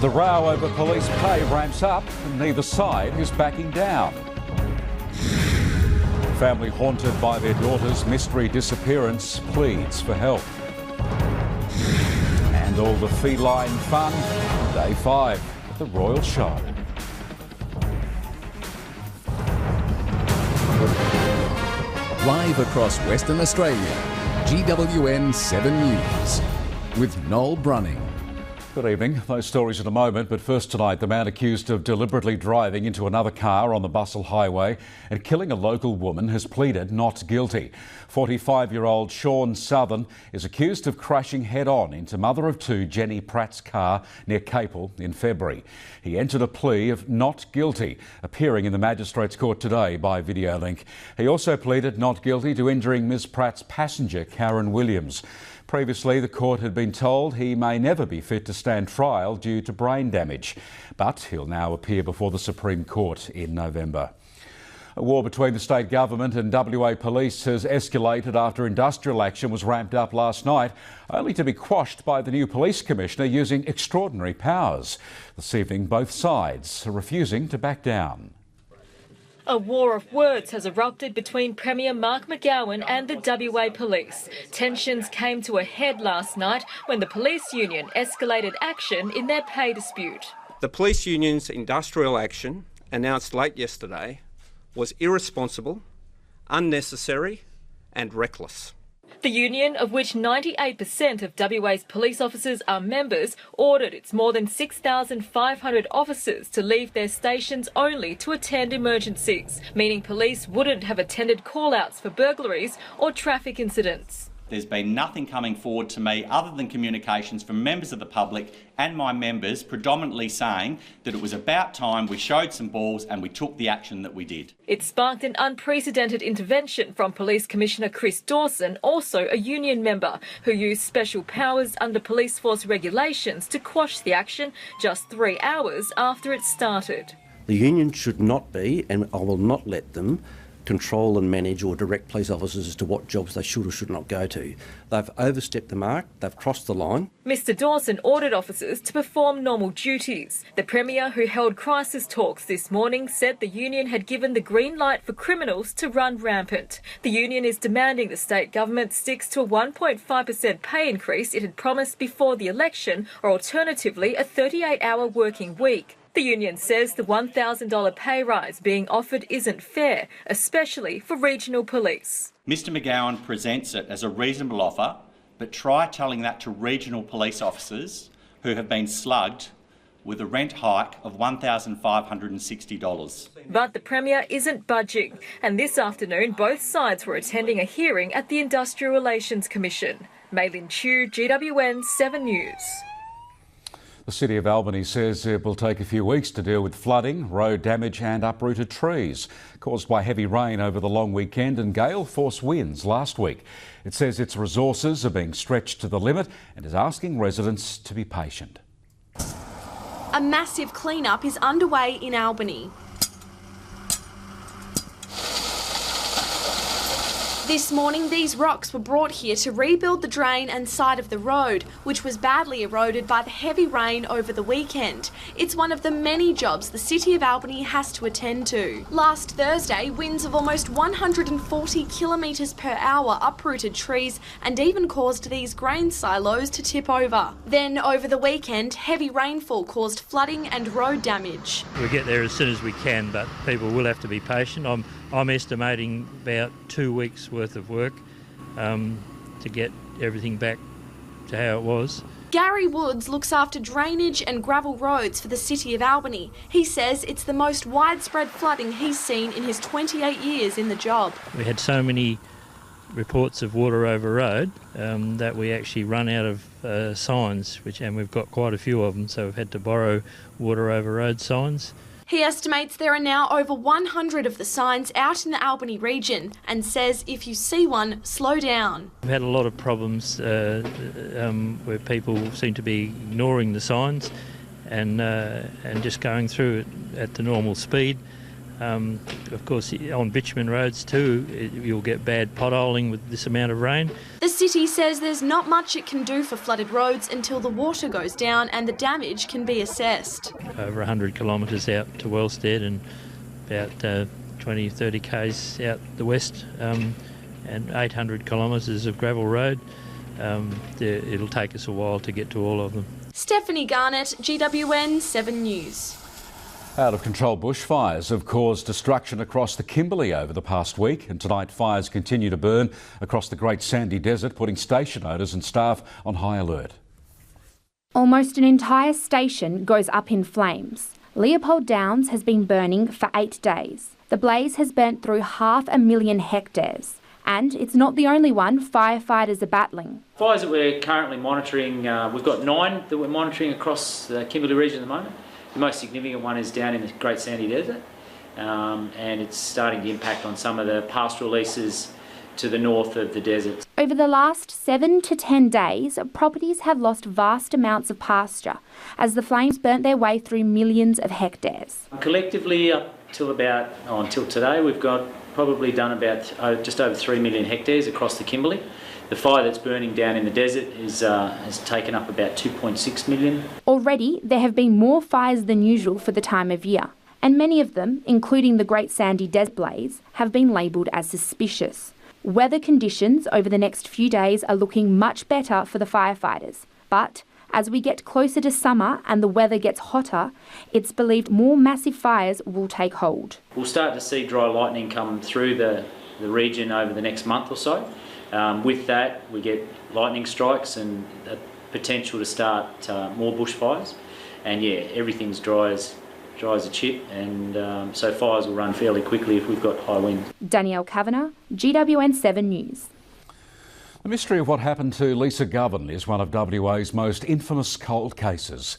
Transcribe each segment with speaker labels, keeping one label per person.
Speaker 1: The row over police pay ramps up and neither side is backing down. Family haunted by their daughter's mystery disappearance pleads for help. And all the feline fun, day 5 at the Royal Show.
Speaker 2: Live across Western Australia, GWN7 News with Noel Brunning.
Speaker 1: Good evening. Those stories in a moment, but first tonight, the man accused of deliberately driving into another car on the Bustle Highway and killing a local woman has pleaded not guilty. 45-year-old Sean Southern is accused of crashing head-on into mother of two Jenny Pratt's car near Capel in February. He entered a plea of not guilty, appearing in the Magistrates Court today by video link. He also pleaded not guilty to injuring Ms Pratt's passenger, Karen Williams. Previously, the court had been told he may never be fit to stand trial due to brain damage, but he'll now appear before the Supreme Court in November. A war between the state government and WA police has escalated after industrial action was ramped up last night, only to be quashed by the new police commissioner using extraordinary powers. This evening, both sides are refusing to back down.
Speaker 3: A war of words has erupted between Premier Mark McGowan and the WA Police. Tensions came to a head last night when the police union escalated action in their pay dispute.
Speaker 4: The police union's industrial action, announced late yesterday, was irresponsible, unnecessary and reckless.
Speaker 3: The union, of which 98% of WA's police officers are members, ordered its more than 6,500 officers to leave their stations only to attend emergencies, meaning police wouldn't have attended call-outs for burglaries or traffic incidents.
Speaker 5: There's been nothing coming forward to me other than communications from members of the public and my members predominantly saying that it was about time we showed some balls and we took the action that we did.
Speaker 3: It sparked an unprecedented intervention from Police Commissioner Chris Dawson, also a union member, who used special powers under police force regulations to quash the action just 3 hours after it started.
Speaker 6: The union should not be, and I will not let them, control and manage or direct police officers as to what jobs they should or should not go to. They've overstepped the mark, they've crossed the line.
Speaker 3: Mr Dawson ordered officers to perform normal duties. The Premier, who held crisis talks this morning, said the union had given the green light for criminals to run rampant. The union is demanding the state government sticks to a 1.5% pay increase it had promised before the election, or alternatively a 38-hour working week. The union says the $1,000 pay rise being offered isn't fair, especially for regional police.
Speaker 5: Mr McGowan presents it as a reasonable offer, but try telling that to regional police officers who have been slugged with a rent hike of $1,560.
Speaker 3: But the Premier isn't budging, and this afternoon both sides were attending a hearing at the Industrial Relations Commission. Maylin Chu, GWN7 News.
Speaker 1: The City of Albany says it will take a few weeks to deal with flooding, road damage and uprooted trees caused by heavy rain over the long weekend and gale force winds last week. It says its resources are being stretched to the limit and is asking residents to be patient.
Speaker 7: A massive clean-up is underway in Albany. This morning, these rocks were brought here to rebuild the drain and side of the road, which was badly eroded by the heavy rain over the weekend. It's one of the many jobs the City of Albany has to attend to. Last Thursday, winds of almost 140 kilometres per hour uprooted trees and even caused these grain silos to tip over. Then, over the weekend, heavy rainfall caused flooding and road damage.
Speaker 8: We'll get there as soon as we can, but people will have to be patient. I'm estimating about 2 weeks' worth of work to get everything back to how it was.
Speaker 7: Gary Woods looks after drainage and gravel roads for the City of Albany. He says it's the most widespread flooding he's seen in his 28 years in the job.
Speaker 8: We had so many reports of water over road that we actually run out of signs, and we've got quite a few of them, so we've had to borrow water over road signs.
Speaker 7: He estimates there are now over 100 of the signs out in the Albany region and says if you see one, slow down.
Speaker 8: We've had a lot of problems where people seem to be ignoring the signs and just going through it at the normal speed. Of course, on bitumen roads too, you'll get bad potholing with this amount of rain.
Speaker 7: The city says there's not much it can do for flooded roads until the water goes down and the damage can be assessed.
Speaker 8: Over 100 kilometres out to Wellstead and about 20, 30 k's out the west, and 800 kilometres of gravel road. It'll take us a while to get to all of them.
Speaker 7: Stephanie Garnett, GWN7 News.
Speaker 1: Out-of-control bushfires have caused destruction across the Kimberley over the past week, and tonight fires continue to burn across the Great Sandy Desert, putting station owners and staff on high alert.
Speaker 9: Almost an entire station goes up in flames. Leopold Downs has been burning for 8 days. The blaze has burnt through 500,000 hectares. And it's not the only one firefighters are battling.
Speaker 10: Fires that we're currently monitoring, we've got 9 that we're monitoring across the Kimberley region at the moment. The most significant one is down in the Great Sandy Desert, and it's starting to impact on some of the pastoral leases to the north of the desert.
Speaker 9: Over the last 7 to 10 days, properties have lost vast amounts of pasture as the flames burnt their way through millions of hectares.
Speaker 10: Collectively, up till until today, we've got probably done about just over 3 million hectares across the Kimberley. The fire that's burning down in the desert has taken up about 2.6 million.
Speaker 9: Already, there have been more fires than usual for the time of year, and many of them, including the Great Sandy Desert blaze, have been labelled as suspicious. Weather conditions over the next few days are looking much better for the firefighters, but as we get closer to summer and the weather gets hotter, it's believed more massive fires will take hold.
Speaker 10: We'll start to see dry lightning come through the region over the next month or so. With that, we get lightning strikes and a potential to start more bushfires. And yeah, everything's dry as a chip, and so fires will run fairly quickly if we've got high winds.
Speaker 9: Danielle Kavanagh, GWN7 News.
Speaker 1: The mystery of what happened to Lisa Govan is one of WA's most infamous cold cases.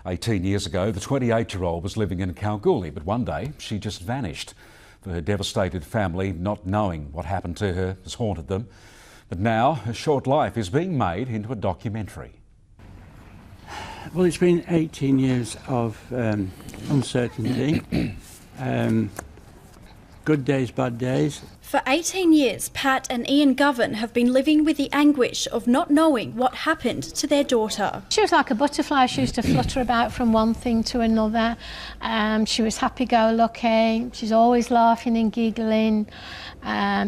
Speaker 1: 18 years ago, the 28-year-old was living in Kalgoorlie, but one day she just vanished. For her devastated family, not knowing what happened to her has haunted them. But now, her short life is being made into a documentary.
Speaker 11: Well, it's been 18 years of uncertainty, good days, bad days.
Speaker 12: For 18 years, Pat and Ian Govan have been living with the anguish of not knowing what happened to their daughter.
Speaker 13: She was like a butterfly. She used to flutter about from one thing to another. She was happy-go-lucky. She's always laughing and giggling.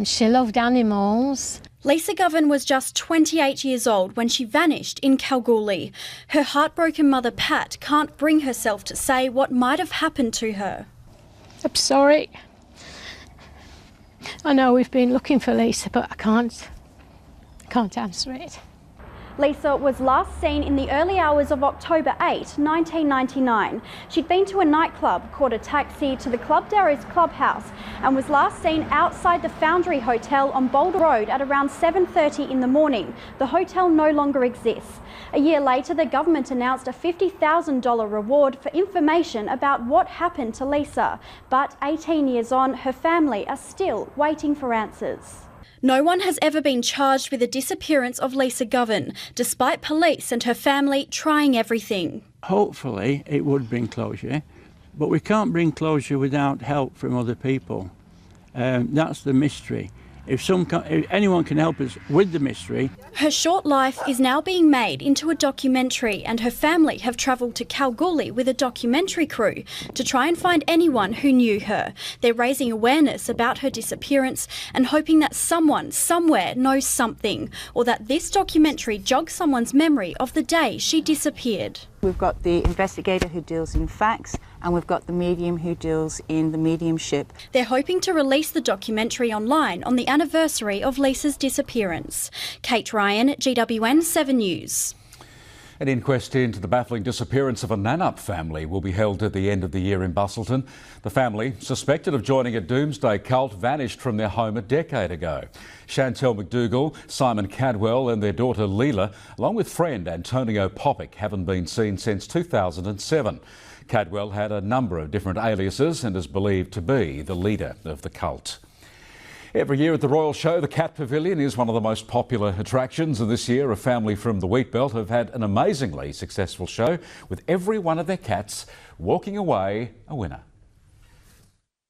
Speaker 13: She loved animals.
Speaker 12: Lisa Govan was just 28 years old when she vanished in Kalgoorlie. Her heartbroken mother, Pat, can't bring herself to say what might have happened to her.
Speaker 13: I'm sorry. I know we've been looking for Lisa, but I can't answer it.
Speaker 12: Lisa was last seen in the early hours of October 8, 1999. She'd been to a nightclub, caught a taxi to the Club Darrow's clubhouse, and was last seen outside the Foundry Hotel on Boulder Road at around 7:30 in the morning. The hotel no longer exists. A year later, the government announced a $50,000 reward for information about what happened to Lisa. But 18 years on, her family are still waiting for answers. No one has ever been charged with the disappearance of Lisa Govan, despite police and her family trying everything.
Speaker 11: Hopefully it would bring closure, but we can't bring closure without help from other people. That's the mystery. If anyone can help us with the mystery.
Speaker 12: Her short life is now being made into a documentary, and her family have travelled to Kalgoorlie with a documentary crew to try and find anyone who knew her. They're raising awareness about her disappearance and hoping that someone somewhere knows something, or that this documentary jogs someone's memory of the day she disappeared.
Speaker 14: We've got the investigator who deals in facts, and we've got the medium who deals in the mediumship.
Speaker 12: They're hoping to release the documentary online on the anniversary of Lisa's disappearance. Kate Ryan, GWN7 News.
Speaker 1: An inquest into the baffling disappearance of a Nannup family will be held at the end of the year in Busselton. The family, suspected of joining a doomsday cult, vanished from their home a decade ago. Chantel McDougall, Simon Cadwell and their daughter Leela, along with friend Antonio Popic, haven't been seen since 2007. Cadwell had a number of different aliases and is believed to be the leader of the cult. Every year at the Royal Show, the Cat Pavilion is one of the most popular attractions, and this year a family from the Wheatbelt have had an amazingly successful show, with every one of their cats walking away a winner.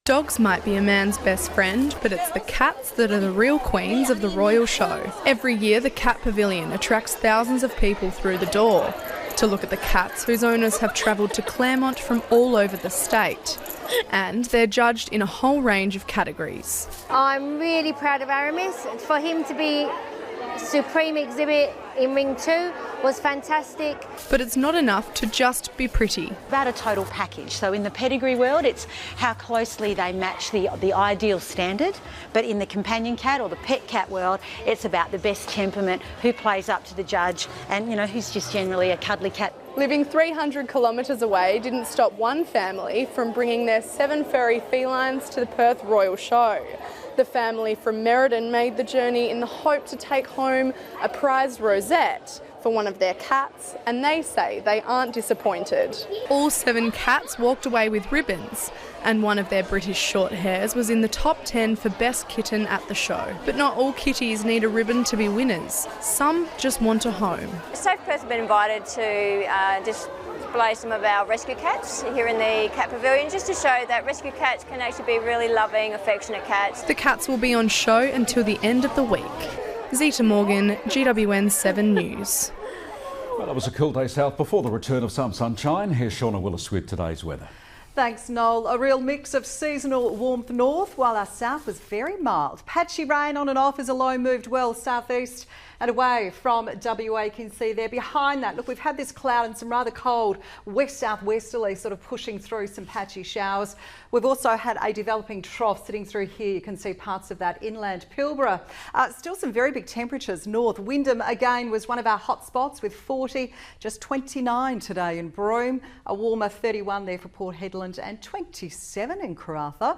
Speaker 15: Dogs might be a man's best friend, but it's the cats that are the real queens of the royal show. Every year, the Cat Pavilion attracts thousands of people through the door to look at the cats whose owners have travelled to Claremont from all over the state. And they're judged in a whole range of categories.
Speaker 16: I'm really proud of Aramis. For him to be supreme exhibit in Ring 2 was fantastic.
Speaker 15: But it's not enough to just be pretty.
Speaker 17: About a total package. So in the pedigree world, it's how closely they match the ideal standard. But in the companion cat or the pet cat world, it's about the best temperament, who plays up to the judge, and, you know, who's just generally a cuddly cat.
Speaker 15: Living 300 kilometres away didn't stop one family from bringing their 7 furry felines to the Perth Royal Show. The family from Merredin made the journey in the hope to take home a prized rosette for one of their cats, and they say they aren't disappointed. All 7 cats walked away with ribbons, and one of their British short hairs was in the top 10 for best kitten at the show. But not all kitties need a ribbon to be winners. Some just want a home.
Speaker 18: Safe Perth have been invited to display some of our rescue cats here in the Cat Pavilion, just to show that rescue cats can actually be really loving, affectionate cats.
Speaker 15: The cats will be on show until the end of the week. Zita Morgan, GWN7 News.
Speaker 1: Well, it was a cool day south before the return of some sunshine. Here's Shauna Willis with today's weather.
Speaker 19: Thanks, Noel. A real mix of seasonal warmth north, while our south was very mild. Patchy rain on and off as a low moved well southeast and away from WA. You can see there behind that. Look, we've had this cloud and some rather cold west-southwesterly sort of pushing through some patchy showers. We've also had a developing trough sitting through here. You can see parts of that inland Pilbara. Still some very big temperatures north. Wyndham again was one of our hot spots with 40, just 29 today in Broome. A warmer 31 there for Port Hedland and 27 in Karratha.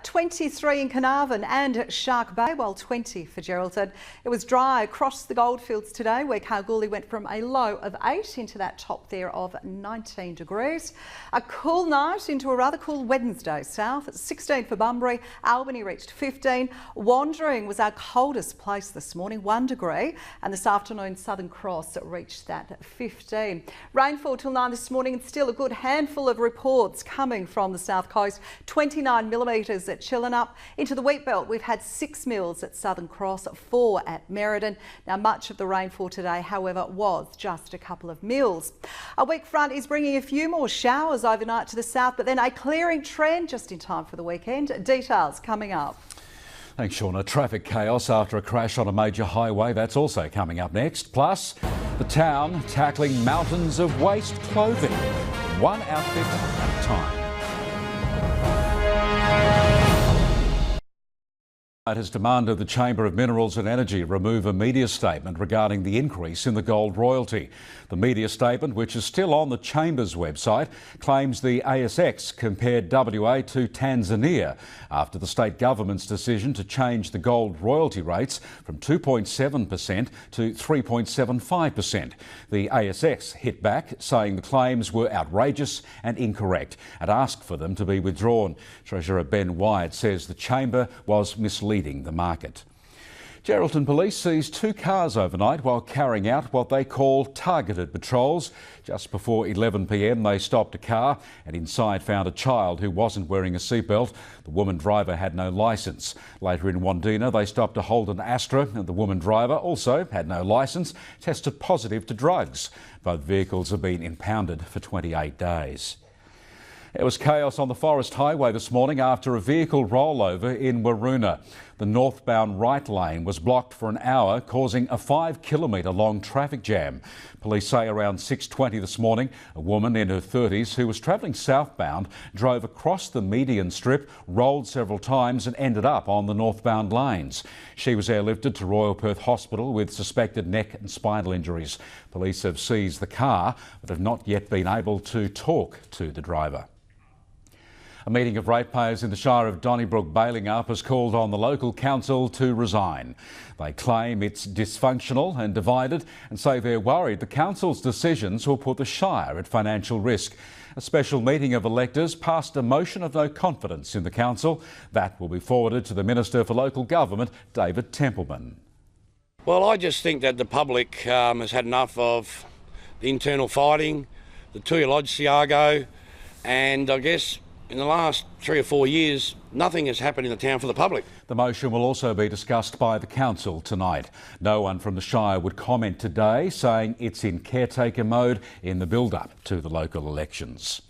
Speaker 19: 23 in Carnarvon and Shark Bay, while 20 for Geraldton. It was dry across the goldfields today, where Kalgoorlie went from a low of 8 into that top there of 19 degrees. A cool night into a rather cool Wednesday south. 16 for Bunbury. Albany reached 15. Wandering was our coldest place this morning, 1 degree, and this afternoon Southern Cross reached that 15. Rainfall till 9 this morning, and still a good handful of reports coming from the south coast. 29 millimetres at Chillinup. Into the wheat belt, we've had 6 mils at Southern Cross, 4 at Merredin. Now, much of the rainfall today, however, was just a couple of mils. A weak front is bringing a few more showers overnight to the south, but then a clearing trend just in time for the weekend. Details coming up.
Speaker 1: Thanks, Shauna. Traffic chaos after a crash on a major highway. That's also coming up next. Plus, the town tackling mountains of waste clothing, one outfit at a time. Has demanded the Chamber of Minerals and Energy remove a media statement regarding the increase in the gold royalty. The media statement, which is still on the Chamber's website, claims the ASX compared WA to Tanzania after the state government's decision to change the gold royalty rates from 2.7% to 3.75%. The ASX hit back, saying the claims were outrageous and incorrect, and asked for them to be withdrawn. Treasurer Ben Wyatt says the Chamber was misleading the market. Geraldton Police seized 2 cars overnight while carrying out what they call targeted patrols. Just before 11 p.m, they stopped a car and inside found a child who wasn't wearing a seatbelt. The woman driver had no licence. Later in Wandina, they stopped a Holden Astra, and the woman driver also had no licence, tested positive to drugs. Both vehicles have been impounded for 28 days. It was chaos on the Forest Highway this morning after a vehicle rollover in Waroona. The northbound right lane was blocked for an hour, causing a 5-kilometre long traffic jam. Police say around 6:20 this morning, a woman in her 30s who was travelling southbound drove across the median strip, rolled several times and ended up on the northbound lanes. She was airlifted to Royal Perth Hospital with suspected neck and spinal injuries. Police have seized the car but have not yet been able to talk to the driver. A meeting of ratepayers in the Shire of Donnybrook Balingup has called on the local council to resign. They claim it's dysfunctional and divided and say they're worried the council's decisions will put the Shire at financial risk. A special meeting of electors passed a motion of no confidence in the council. That will be forwarded to the Minister for Local Government, David Templeman.
Speaker 20: Well, I just think that the public has had enough of the internal fighting, the Tuya Lodge Siago, and I guess in the last 3 or 4 years, nothing has happened in the town for the public.
Speaker 1: The motion will also be discussed by the council tonight. No one from the Shire would comment today, saying it's in caretaker mode in the build-up to the local elections.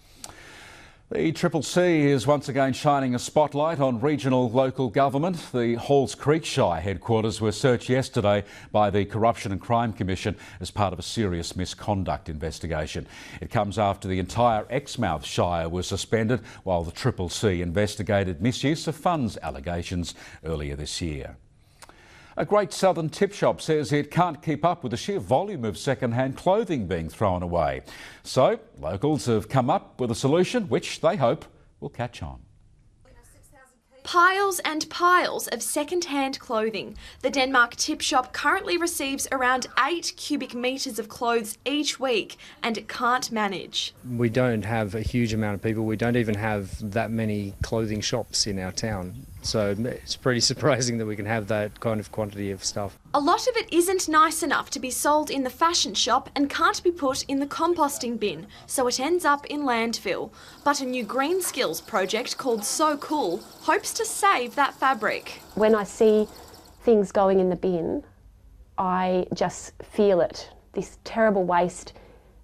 Speaker 1: The CCC is once again shining a spotlight on regional local government. The Halls Creek Shire headquarters were searched yesterday by the Corruption and Crime Commission as part of a serious misconduct investigation. It comes after the entire Exmouth Shire was suspended while the CCC investigated misuse of funds allegations earlier this year. A Great Southern tip shop says it can't keep up with the sheer volume of second-hand clothing being thrown away. So, locals have come up with a solution which they hope will catch on.
Speaker 7: Piles and piles of second-hand clothing. The Denmark tip shop currently receives around 8 cubic metres of clothes each week, and it can't manage.
Speaker 21: We don't have a huge amount of people. We don't even have that many clothing shops in our town. So it's pretty surprising that we can have that kind of quantity of stuff.
Speaker 7: A lot of it isn't nice enough to be sold in the fashion shop and can't be put in the composting bin, so it ends up in landfill. But a new green skills project called So Cool hopes to save that fabric.
Speaker 22: When I see things going in the bin, I just feel it, this terrible waste,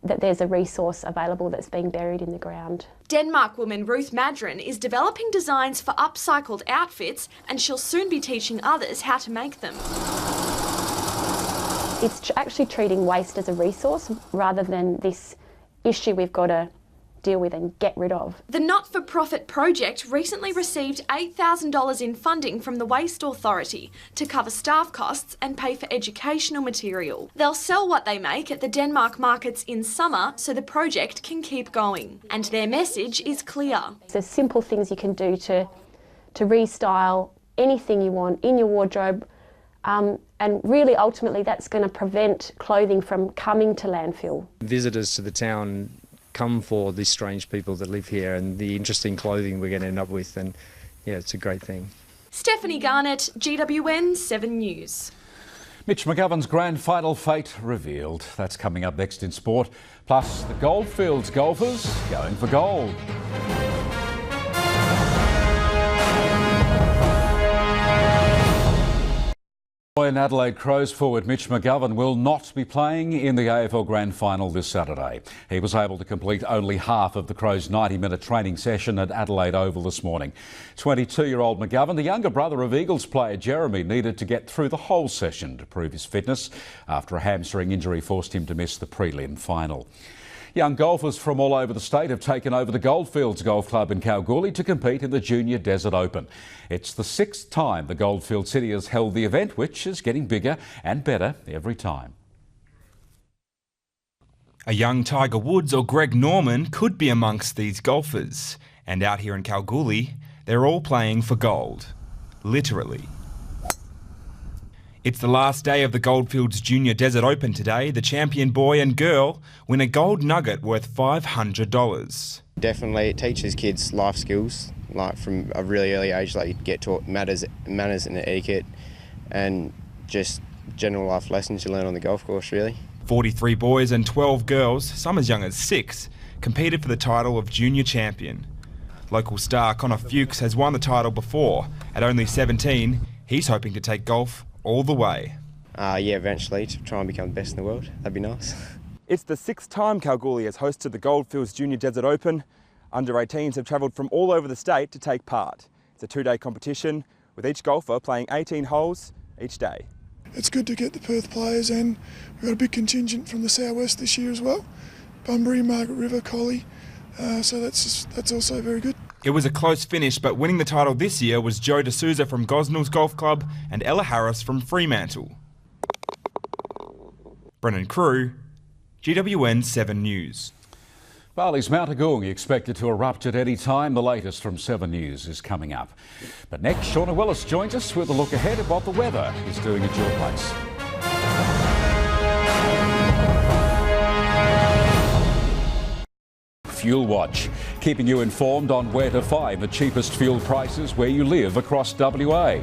Speaker 22: that there's a resource available that's being buried in the ground.
Speaker 7: Denmark woman Ruth Madron is developing designs for upcycled outfits, and she'll soon be teaching others how to make them.
Speaker 22: It's actually treating waste as a resource rather than this issue we've got to deal with and get rid of.
Speaker 7: The not-for-profit project recently received $8,000 in funding from the Waste Authority to cover staff costs and pay for educational material. They'll sell what they make at the Denmark markets in summer so the project can keep going. And their message is clear.
Speaker 22: There's simple things you can do to restyle anything you want in your wardrobe, and really ultimately that's going to prevent clothing from coming to landfill.
Speaker 21: Visitors to the town come for these strange people that live here and the interesting clothing we're going to end up with, and yeah, it's a great thing.
Speaker 7: Stephanie Garnett, GWN7 News.
Speaker 1: Mitch McGovern's grand final fate revealed. That's coming up next in sport. Plus, the Goldfields golfers going for gold. And Adelaide Crows forward Mitch McGovern will not be playing in the AFL Grand Final this Saturday. He was able to complete only half of the Crows' 90-minute training session at Adelaide Oval this morning. 22-year-old McGovern, the younger brother of Eagles player Jeremy, needed to get through the whole session to prove his fitness after a hamstring injury forced him to miss the prelim final. Young golfers from all over the state have taken over the Goldfields Golf Club in Kalgoorlie to compete in the Junior Desert Open. It's the 6th time the Goldfield City has held the event, which is getting bigger and better every time.
Speaker 23: A young Tiger Woods or Greg Norman could be amongst these golfers. And out here in Kalgoorlie, they're all playing for gold. Literally. It's the last day of the Goldfields Junior Desert Open today. The champion boy and girl win a gold nugget worth $500.
Speaker 24: Definitely, it teaches kids life skills, like from a really early age. Like you get taught manners and etiquette, and just general life lessons you learn on the golf course, really.
Speaker 23: 43 boys and 12 girls, some as young as 6, competed for the title of junior champion. Local star Connor Fuchs has won the title before. At only 17, he's hoping to take golf all the way.
Speaker 24: Yeah, eventually to try and become the best in the world. That'd be nice.
Speaker 23: It's the 6th time Kalgoorlie has hosted the Goldfields Junior Desert Open. Under-18s have travelled from all over the state to take part. It's a 2-day competition with each golfer playing 18 holes each day.
Speaker 25: It's good to get the Perth players, and we've got a big contingent from the southwest this year as well. Bunbury, Margaret River, Collie, so that's also very good.
Speaker 23: It was a close finish, but winning the title this year was Joe D'Souza from Gosnells Golf Club and Ella Harris from Fremantle. Brennan Crew, GWN7 News.
Speaker 1: Bali's Mount Agung expected to erupt at any time. The latest from 7 News is coming up. But next, Shauna Willis joins us with a look ahead at what the weather is doing at your place. Fuel Watch, keeping you informed on where to find the cheapest fuel prices where you live across WA.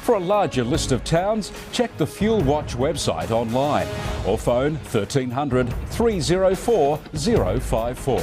Speaker 1: For a larger list of towns, check the Fuel Watch website online or phone 1300 304 054.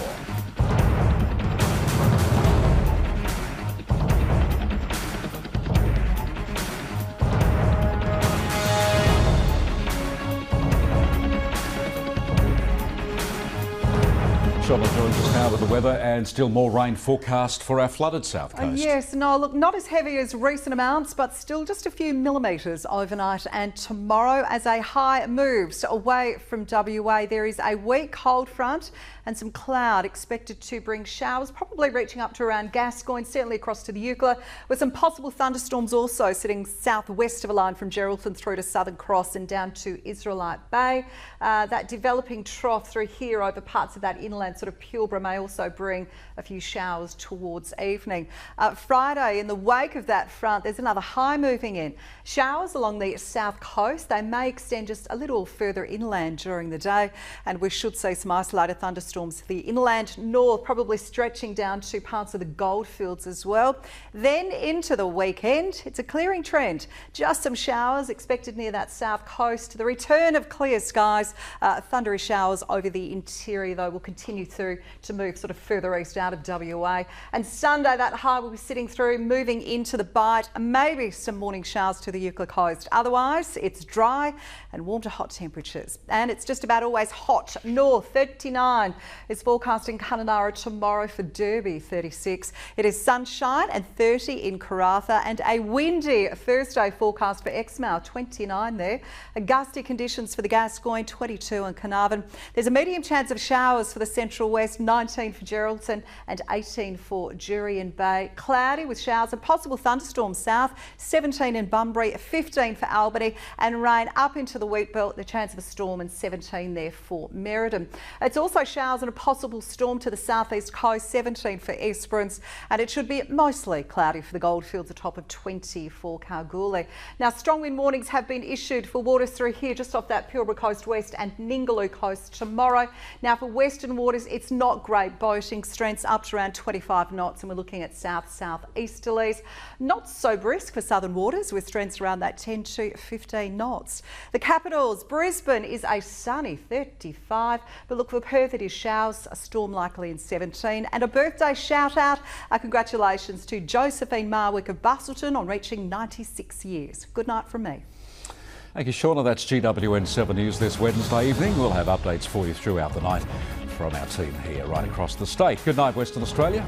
Speaker 1: Shauna joins us now with the weather and still more rain forecast for our flooded south coast.
Speaker 19: Yes, no, look, not as heavy as recent amounts, but still just a few millimetres overnight and tomorrow as a high moves away from WA. There is a weak cold front and some cloud expected to bring showers, probably reaching up to around Gascoyne, certainly across to the Eucla, with some possible thunderstorms also sitting southwest of a line from Geraldton through to Southern Cross and down to Israelite Bay. That developing trough through here over parts of that inland sort of Pilbara may also bring a few showers towards evening. Friday, in the wake of that front, there's another high moving in. Showers along the south coast. They may extend just a little further inland during the day, and we should see some isolated thunderstorms. The inland north probably stretching down to parts of the goldfields as well. Then into the weekend, it's a clearing trend. Just some showers expected near that south coast. The return of clear skies, thundery showers over the interior though will continue through to move sort of further east out of WA. And Sunday that high will be sitting through, moving into the Bight, maybe some morning showers to the Eucla coast. Otherwise, it's dry and warm to hot temperatures. And it's just about always hot north. 39 is forecast in Kununurra tomorrow, for Derby 36. It is sunshine and 30 in Karratha, and a windy Thursday forecast for Exmouth, 29 there. Gusty conditions for the Gascoyne, 22 in Carnarvon. There's a medium chance of showers for the Central West, 19 for Geraldton and 18 for Jurien Bay. Cloudy with showers and possible thunderstorms south, 17 in Bunbury, 15 for Albany, and rain up into the Wheatbelt, the chance of a storm, and 17 there for Merredin. It's also showers and a possible storm to the southeast coast, 17 for Esperance, and it should be mostly cloudy for the Goldfields, a top of 20 for Kalgoorlie. Now, strong wind warnings have been issued for waters through here just off that Pilbara coast west and Ningaloo coast tomorrow. Now, for western waters, it's not great boating. Strengths up to around 25 knots, and we're looking at south-southeasterlies. Not so brisk for southern waters, with strengths around that 10 to 15 knots. The capitals, Brisbane is a sunny 35, but look, for Perth it is showers, a storm likely in 17, and a birthday shout out. Congratulations to Josephine Marwick of Bustleton on reaching 96 years. Good night from me.
Speaker 1: Thank you, Shauna. That's GWN7 News this Wednesday evening. We'll have updates for you throughout the night from our team here right across the state. Good night, Western Australia.